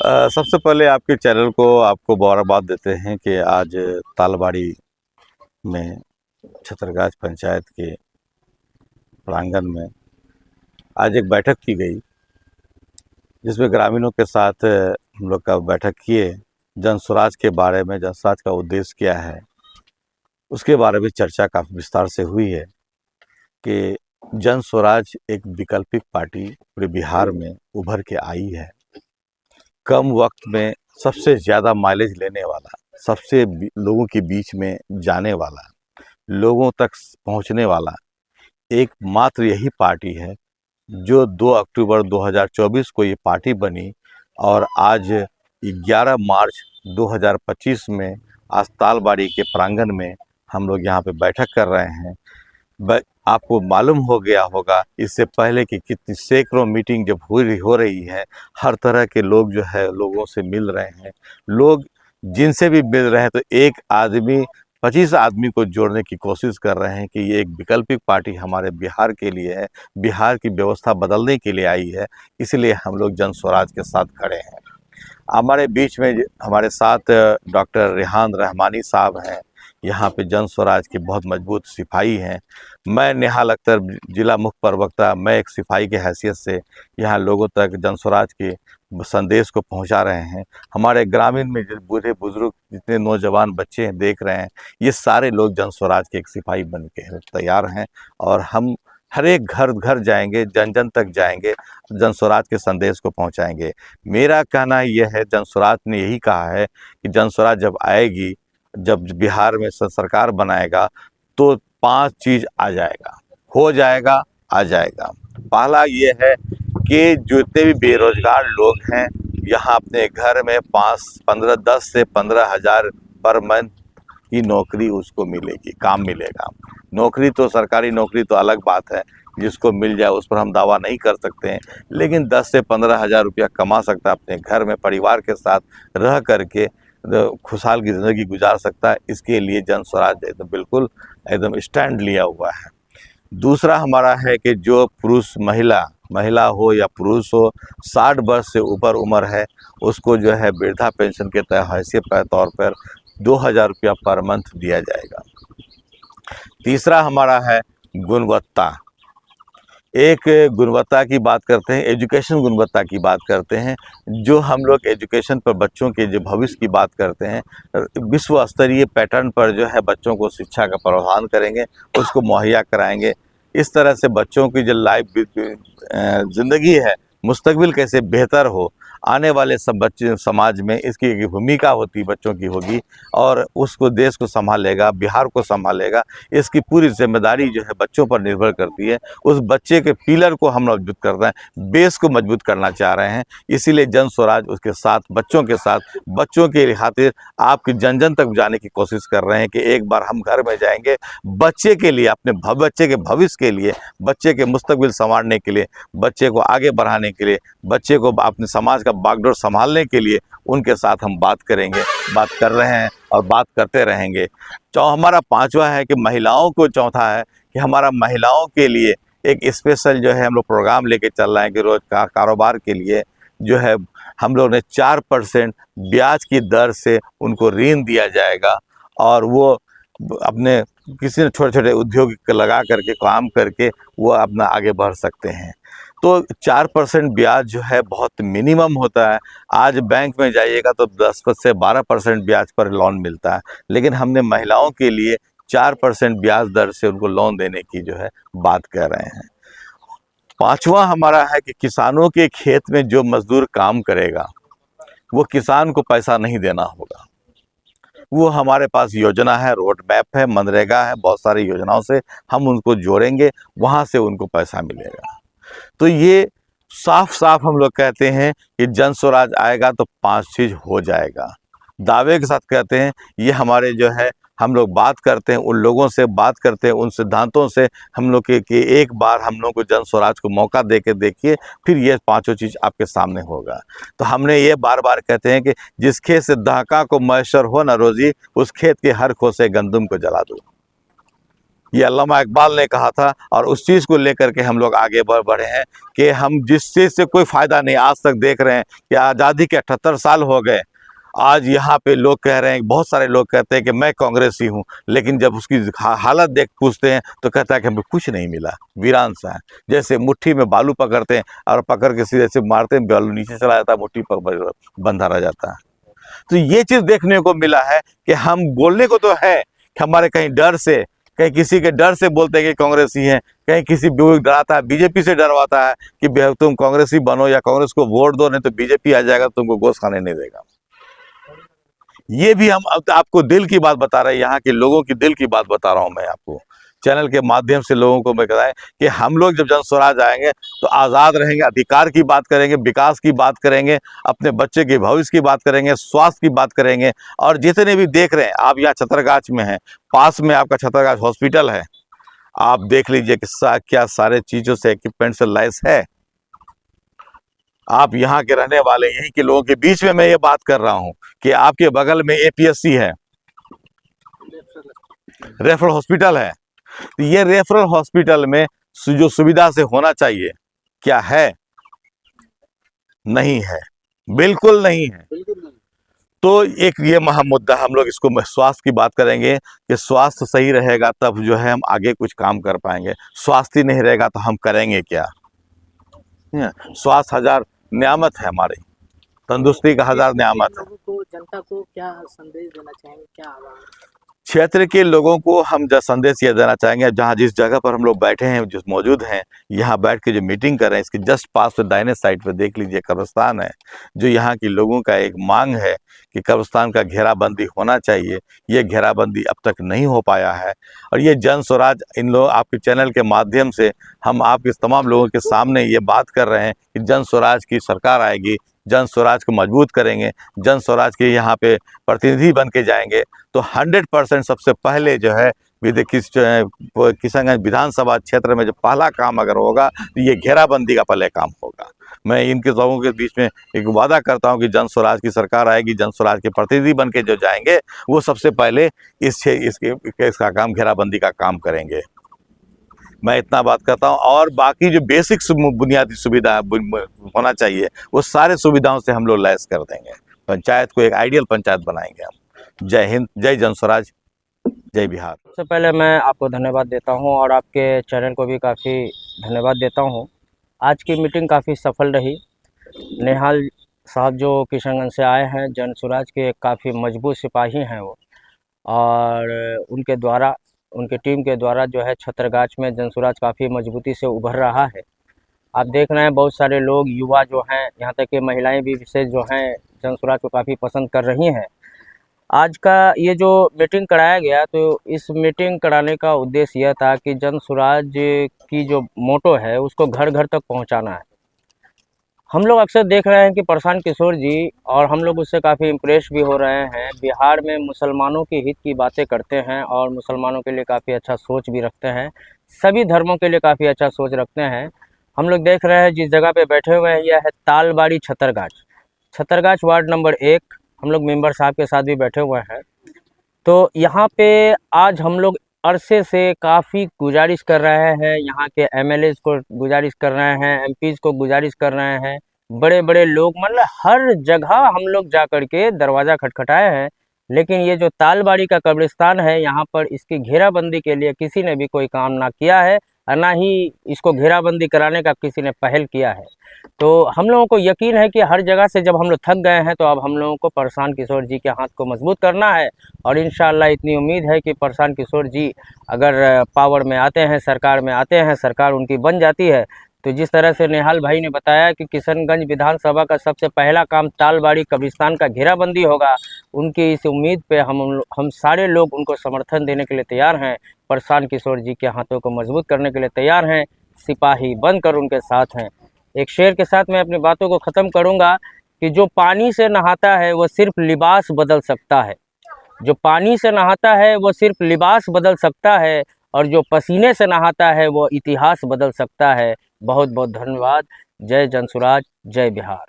सबसे पहले आपके चैनल को आपको मुबारकबाद देते हैं कि आज तालबाड़ी में छतरगाछ पंचायत के प्रांगण में आज एक बैठक की गई, जिसमें ग्रामीणों के साथ हम लोग का बैठक किए। जन स्वराज के बारे में, जन स्वराज का उद्देश्य क्या है, उसके बारे में चर्चा काफ़ी विस्तार से हुई है कि जन स्वराज एक वैकल्पिक पार्टी पूरे बिहार में उभर के आई है। कम वक्त में सबसे ज़्यादा माइलेज लेने वाला, सबसे लोगों के बीच में जाने वाला, लोगों तक पहुंचने वाला एकमात्र यही पार्टी है जो 2 अक्टूबर 2024 को ये पार्टी बनी और आज 11 मार्च 2025 में आज तालबाड़ी के प्रांगण में हम लोग यहाँ पे बैठक कर रहे हैं। आपको मालूम हो गया होगा इससे पहले कि कितनी सैकड़ों मीटिंग जब हो रही है, हर तरह के लोग जो है लोगों से मिल रहे हैं। लोग जिनसे भी मिल रहे हैं तो एक आदमी 25 आदमी को जोड़ने की कोशिश कर रहे हैं कि ये एक वैकल्पिक पार्टी हमारे बिहार के लिए है, बिहार की व्यवस्था बदलने के लिए आई है, इसलिए हम लोग जन स्वराज के साथ खड़े हैं। हमारे बीच में हमारे साथ डॉक्टर रेहान रहमानी साहब हैं, यहाँ पे जन स्वराज के बहुत मजबूत सिपाही हैं। मैं नेहाल अख्तर, जिला मुख्य प्रवक्ता, मैं एक सिपाही के हैसियत से यहाँ लोगों तक जन स्वराज के संदेश को पहुँचा रहे हैं। हमारे ग्रामीण में जो बूढ़े बुजुर्ग जितने नौजवान बच्चे हैं देख रहे हैं, ये सारे लोग जन स्वराज के एक सिपाही बन के तैयार हैं और हम हर एक घर घर जाएंगे, जन जन तक जाएंगे, जन स्वराज के संदेश को पहुंचाएंगे। मेरा कहना यह है, जन स्वराज ने यही कहा है कि जन स्वराज जब आएगी, जब बिहार में सरकार बनाएगा तो 5 चीज़ आ जाएगा, हो जाएगा, आ जाएगा। पहला ये है कि जितने भी बेरोजगार लोग हैं यहाँ अपने घर में 10 से 15 हज़ार पर मंथ की नौकरी उसको मिलेगी, काम मिलेगा। नौकरी तो सरकारी नौकरी तो अलग बात है, जिसको मिल जाए उस पर हम दावा नहीं कर सकते हैं, लेकिन 10 से 15 हज़ार रुपया कमा सकता है, अपने घर में परिवार के साथ रह करके खुशहाल की ज़िंदगी गुजार सकता है। इसके लिए जन स्वराज एकदम बिल्कुल एकदम स्टैंड लिया हुआ है। दूसरा हमारा है कि जो पुरुष महिला हो या पुरुष हो, 60 वर्ष से ऊपर उम्र है, उसको जो है वृद्धा पेंशन के हैसियत के तौर पर 2000 रुपया पर मंथ दिया जाएगा। तीसरा हमारा है गुणवत्ता। एक गुणवत्ता की बात करते हैं, एजुकेशन गुणवत्ता की बात करते हैं। जो हम लोग एजुकेशन पर बच्चों के जो भविष्य की बात करते हैं, विश्व स्तरीय पैटर्न पर जो है बच्चों को शिक्षा का प्रावधान करेंगे, उसको मुहैया कराएंगे। इस तरह से बच्चों की जो लाइफ ज़िंदगी है, मुस्तकबिल कैसे बेहतर हो, आने वाले सब बच्चे समाज में इसकी एक भूमिका होती बच्चों की होगी और उसको देश को संभालेगा, बिहार को संभालेगा। इसकी पूरी जिम्मेदारी जो है बच्चों पर निर्भर करती है। उस बच्चे के पिलर को हम मजबूत कर रहे हैं, बेस को मजबूत करना चाह रहे हैं। इसीलिए जन स्वराज उसके साथ, बच्चों के साथ, बच्चों के खातिर आपकी जन जन तक जाने की कोशिश कर रहे हैं कि एक बार हम घर में जाएंगे, बच्चे के लिए, अपने बच्चे के भविष्य के लिए, बच्चे के मुस्तकबिल संवारने के लिए, बच्चे को आगे बढ़ाने के लिए, बच्चे को अपने समाज का बागडोर संभालने के लिए उनके साथ हम बात करेंगे, बात कर रहे हैं और बात करते रहेंगे। हमारा पांचवा है कि महिलाओं को, चौथा है कि हमारा महिलाओं के लिए एक स्पेशल जो है हम लोग प्रोग्राम लेके चल रहे हैं कि रोजगार कारोबार के लिए जो है हम लोग ने 4% ब्याज की दर से उनको ऋण दिया जाएगा और वो अपने किसी ने छोटे छोटे उद्योग लगा करके काम करके वो अपना आगे बढ़ सकते हैं। तो 4% ब्याज जो है बहुत मिनिमम होता है। आज बैंक में जाइएगा तो 10 से 12% ब्याज पर लोन मिलता है, लेकिन हमने महिलाओं के लिए 4% ब्याज दर से उनको लोन देने की जो है बात कर रहे हैं। पांचवा हमारा है कि किसानों के खेत में जो मजदूर काम करेगा वो किसान को पैसा नहीं देना होगा। वो हमारे पास योजना है, रोड मैप है, मनरेगा है, बहुत सारी योजनाओं से हम उनको जोड़ेंगे, वहाँ से उनको पैसा मिलेगा। तो ये साफ साफ हम लोग कहते हैं कि जन स्वराज आएगा तो 5 चीज़ हो जाएगा। दावे के साथ कहते हैं, ये हमारे जो है हम लोग बात करते हैं, उन लोगों से बात करते हैं, उन सिद्धांतों से हम लोग के कि एक बार हम लोग को जन स्वराज को मौका दे के देखिए, फिर ये पांचों चीज़ आपके सामने होगा। तो हमने ये बार बार कहते हैं कि जिस खेत से दहका को मैसर हो न रोजी, उस खेत के हर खोसे गंदुम को जला दो। ये अल्लामा इकबाल ने कहा था, और उस चीज़ को लेकर के हम लोग आगे बढ़े हैं कि हम जिस चीज़ से कोई फ़ायदा नहीं आज तक देख रहे हैं कि आज़ादी के 78 साल हो गए, आज यहाँ पे लोग कह रहे हैं, बहुत सारे लोग कहते हैं कि मैं कांग्रेसी हूँ, लेकिन जब उसकी हालत देख पूछते हैं तो कहता है कि हमें कुछ नहीं मिला, वीरान सा है। जैसे मुट्ठी में बालू पकड़ते हैं और पकड़ के सीधे से मारते हैं, बालू नीचे चला जाता है, मुट्ठी पर बंधा रह जाता है। तो ये चीज़ देखने को मिला है कि हम बोलने को तो है कि हमारे कहीं डर से, कहीं किसी के डर से बोलते हैं कि कांग्रेसी हैं, कहीं किसी डराता है, बीजेपी से डरवाता है कि तुम कांग्रेसी बनो या कांग्रेस को वोट दो, नहीं तो बीजेपी आ जाएगा, तुमको गोश्त खाने नहीं देगा। ये भी हम अब आपको दिल की बात बता रहे हैं, यहाँ के लोगों की दिल की बात बता रहा हूँ मैं आपको, चैनल के माध्यम से लोगों को मैं बताएं कि हम लोग जब जन स्वराज आएंगे तो आज़ाद रहेंगे, अधिकार की बात करेंगे, विकास की बात करेंगे, अपने बच्चे के भविष्य की बात करेंगे, स्वास्थ्य की बात करेंगे। और जितने भी देख रहे हैं, आप यहाँ छतरगाछ में हैं, पास में आपका छतरगाछ हॉस्पिटल है, आप देख लीजिए कि क्या सारे चीज़ों से, इक्विपमेंट से लैस है। आप यहाँ के रहने वाले, यहीं के लोगों के बीच में मैं ये बात कर रहा हूँ कि आपके बगल में APSC है, रेफरल हॉस्पिटल है। तो ये रेफरल हॉस्पिटल में जो सुविधा से होना चाहिए, क्या है? नहीं है, बिल्कुल नहीं है। तो एक ये महा मुद्दा, हम लोग इसको स्वास्थ्य की बात करेंगे कि स्वास्थ्य सही रहेगा तब जो है हम आगे कुछ काम कर पाएंगे। स्वास्थ्य नहीं रहेगा तो हम करेंगे क्या? स्वास्थ्य हजार नियामत है हमारी, तंदुरुस्ती का हजार नियामत है। जनता को क्या संदेश देना चाहेंगे, क्या आह्वान? क्षेत्र के लोगों को हम जो संदेश ये देना चाहेंगे, जहाँ जिस जगह पर हम लोग बैठे हैं, जो मौजूद हैं, यहाँ बैठ के जो मीटिंग कर रहे हैं, इसके जस्ट पास में दाहिने साइड पे देख लीजिए कब्रिस्तान है। जो यहाँ की लोगों का एक मांग है कि कब्रिस्तान का घेराबंदी होना चाहिए, ये घेराबंदी अब तक नहीं हो पाया है। और ये जन स्वराज, इन लोग आपके चैनल के माध्यम से हम आपके तमाम लोगों के सामने ये बात कर रहे हैं कि जन स्वराज की सरकार आएगी, जन स्वराज को मजबूत करेंगे, जन स्वराज के यहाँ पे प्रतिनिधि बन के जाएंगे, तो 100% सबसे पहले जो है किशनगंज विधानसभा क्षेत्र में जो पहला काम अगर होगा तो ये घेराबंदी का पहले काम होगा। मैं इनके लोगों के बीच में एक वादा करता हूं कि जन स्वराज की सरकार आएगी, जन स्वराज के प्रतिनिधि बन के जो जाएंगे वो सबसे पहले इसका काम, घेराबंदी का काम करेंगे। मैं इतना बात करता हूं। और बाकी जो बेसिक बुनियादी सुविधा होना चाहिए, वो सारे सुविधाओं से हम लोग लैस कर देंगे। पंचायत को एक आइडियल पंचायत बनाएंगे हम। जय हिंद, जय जन स्वराज, जय बिहार। सबसे पहले मैं आपको धन्यवाद देता हूं और आपके चैनल को भी काफ़ी धन्यवाद देता हूं। आज की मीटिंग काफ़ी सफल रही। नेहाल साहब जो किशनगंज से आए हैं, जन स्वराज के काफ़ी मजबूत सिपाही हैं वो, और उनके द्वारा, उनके टीम के द्वारा जो है छतरगाछ में जन स्वराज काफ़ी मजबूती से उभर रहा है। आप देख रहे हैं बहुत सारे लोग, युवा जो हैं, यहाँ तक कि महिलाएं भी विशेष जो हैं जन स्वराज को काफ़ी पसंद कर रही हैं। आज का ये जो मीटिंग कराया गया, तो इस मीटिंग कराने का उद्देश्य यह था कि जन स्वराज की जो मोटो है उसको घर घर तक पहुँचाना है। हम लोग अक्सर देख रहे हैं कि प्रशांत किशोर जी, और हम लोग उससे काफ़ी इम्प्रेस भी हो रहे हैं, बिहार में मुसलमानों के हित की बातें करते हैं और मुसलमानों के लिए काफ़ी अच्छा सोच भी रखते हैं, सभी धर्मों के लिए काफ़ी अच्छा सोच रखते हैं। हम लोग देख रहे हैं जिस जगह पे बैठे हुए हैं, यह है तालबाड़ी छतरगाछ, छतरगाछ वार्ड नंबर 1। हम लोग मेंबर साहब के साथ भी बैठे हुए हैं। तो यहाँ पे आज हम लोग अरसे से काफ़ी गुजारिश कर रहे हैं, यहाँ के MLAs को गुजारिश कर रहे हैं, MPs को गुजारिश कर रहे हैं, बड़े बड़े लोग, मतलब हर जगह हम लोग जा कर के दरवाज़ा खटखटाए हैं, लेकिन ये जो तालबाड़ी का कब्रिस्तान है, यहाँ पर इसकी घेराबंदी के लिए किसी ने भी कोई काम ना किया है, और ना ही इसको घेराबंदी कराने का किसी ने पहल किया है। तो हम लोगों को यकीन है कि हर जगह से जब हम लोग थक गए हैं, तो अब हम लोगों को प्रशांत किशोर जी के हाथ को मजबूत करना है। और इंशाअल्लाह इतनी उम्मीद है कि प्रशांत किशोर जी अगर पावर में आते हैं, सरकार में आते हैं, सरकार उनकी बन जाती है, तो जिस तरह से नेहाल भाई ने बताया कि किशनगंज विधानसभा का सबसे पहला काम तालबाड़ी कब्रिस्तान का घेराबंदी होगा, उनकी इस उम्मीद पे हम सारे लोग उनको समर्थन देने के लिए तैयार हैं, प्रशांत किशोर जी के हाथों को मजबूत करने के लिए तैयार हैं, सिपाही बनकर उनके साथ हैं। एक शेर के साथ मैं अपनी बातों को ख़त्म करूंगा कि जो पानी से नहाता है वो सिर्फ लिबास बदल सकता है, जो पानी से नहाता है वो सिर्फ लिबास बदल सकता है, और जो पसीने से नहाता है वो इतिहास बदल सकता है। बहुत बहुत धन्यवाद। जय जन स्वराज, जय बिहार।